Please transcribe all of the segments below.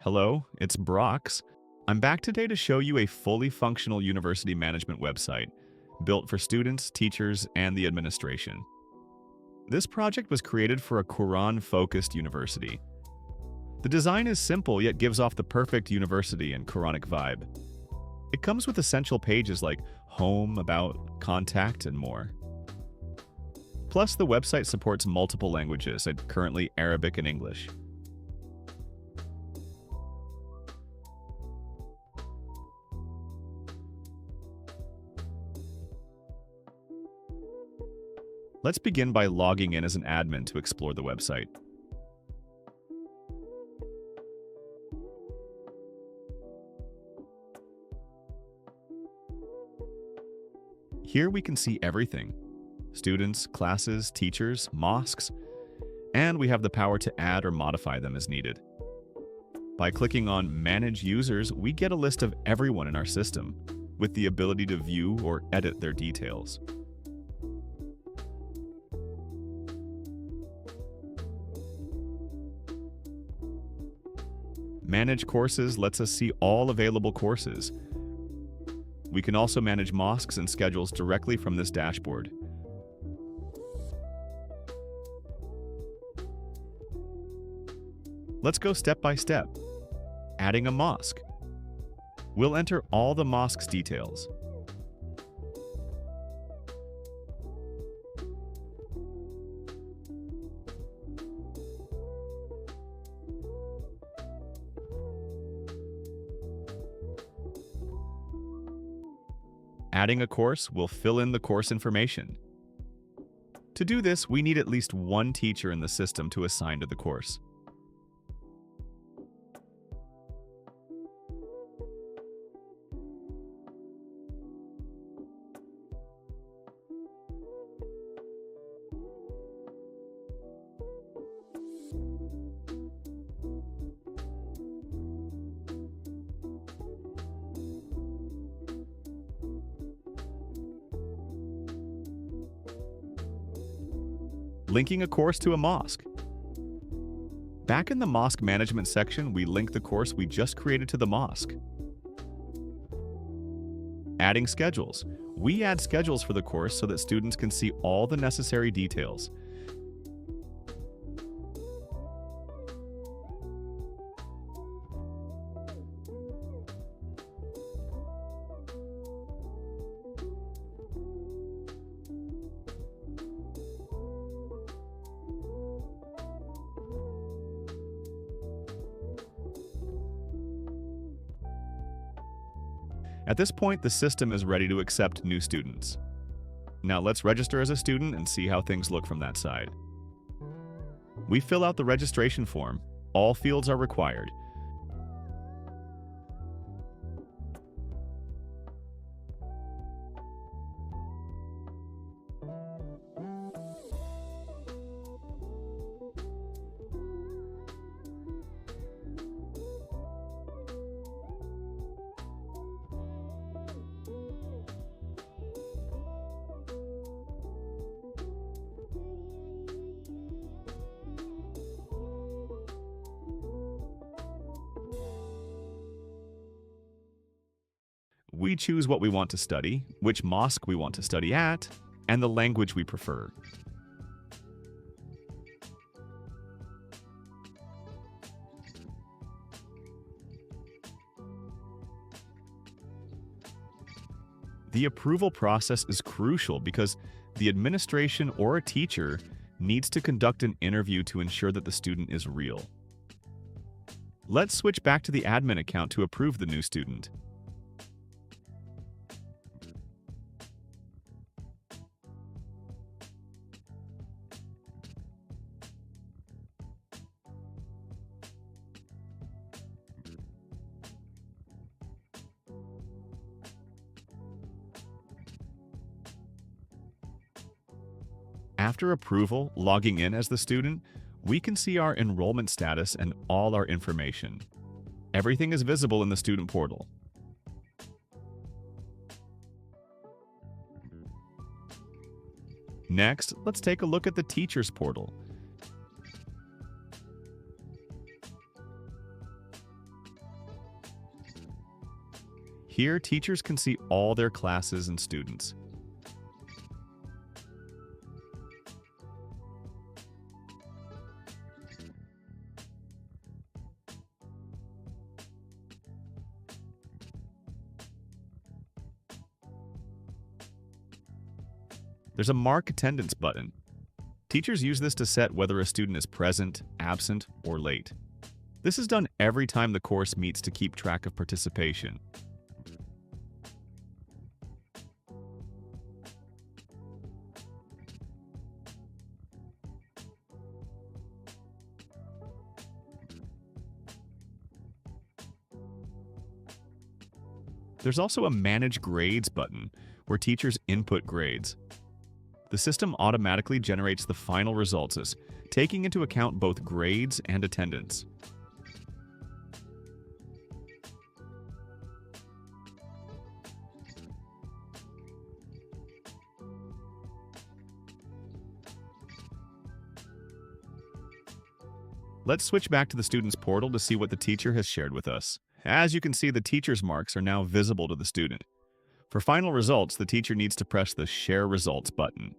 Hello, it's Brox. I'm back today to show you a fully functional university management website built for students, teachers, and the administration. This project was created for a Quran-focused university. The design is simple yet gives off the perfect university and Quranic vibe. It comes with essential pages like home, about, contact, and more. Plus, the website supports multiple languages, and currently Arabic and English. Let's begin by logging in as an admin to explore the website. Here we can see everything: students, classes, teachers, mosques, and we have the power to add or modify them as needed. By clicking on Manage Users, we get a list of everyone in our system, with the ability to view or edit their details. Manage Courses lets us see all available courses. We can also manage mosques and schedules directly from this dashboard. Let's go step by step. Adding a mosque. We'll enter all the mosque's details. Adding a course will fill in the course information. To do this, we need at least one teacher in the system to assign to the course. Linking a course to a mosque. Back in the mosque management section, we link the course we just created to the mosque. Adding schedules. We add schedules for the course so that students can see all the necessary details. At this point, the system is ready to accept new students. Now let's register as a student and see how things look from that side. We fill out the registration form. All fields are required. We choose what we want to study, which mosque we want to study at, and the language we prefer. The approval process is crucial because the administration or a teacher needs to conduct an interview to ensure that the student is real. Let's switch back to the admin account to approve the new student. After approval, logging in as the student, we can see our enrollment status and all our information. Everything is visible in the student portal. Next, let's take a look at the teacher's portal. Here, teachers can see all their classes and students. There's a Mark Attendance button. Teachers use this to set whether a student is present, absent, or late. This is done every time the course meets to keep track of participation. There's also a Manage Grades button, where teachers input grades. The system automatically generates the final results, taking into account both grades and attendance. Let's switch back to the student's portal to see what the teacher has shared with us. As you can see, the teacher's marks are now visible to the student. For final results, the teacher needs to press the Share Results button.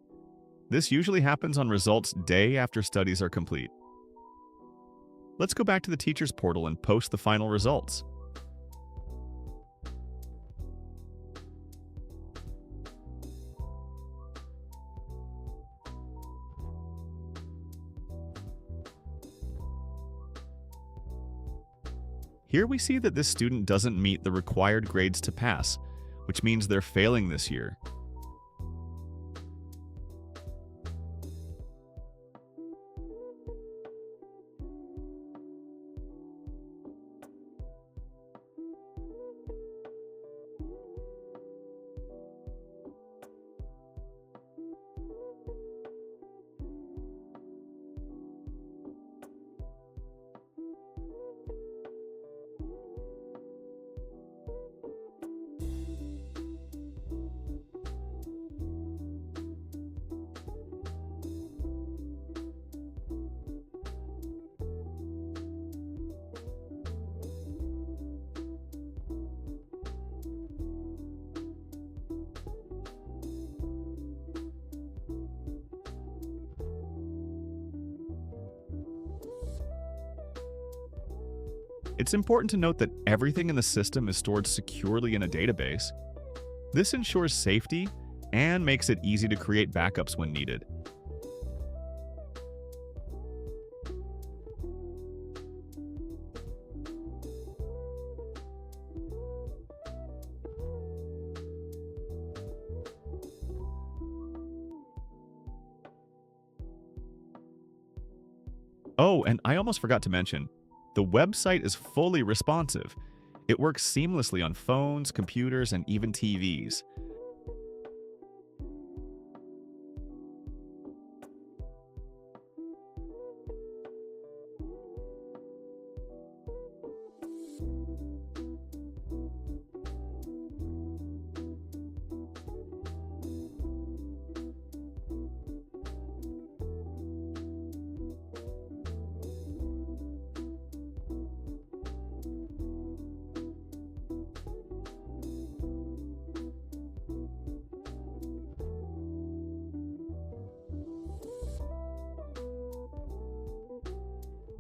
This usually happens on results day after studies are complete. Let's go back to the teacher's portal and post the final results. Here we see that this student doesn't meet the required grades to pass, which means they're failing this year. It's important to note that everything in the system is stored securely in a database. This ensures safety and makes it easy to create backups when needed. Oh, and I almost forgot to mention, the website is fully responsive. It works seamlessly on phones, computers, and even TVs.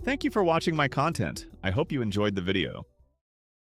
Thank you for watching my content. I hope you enjoyed the video.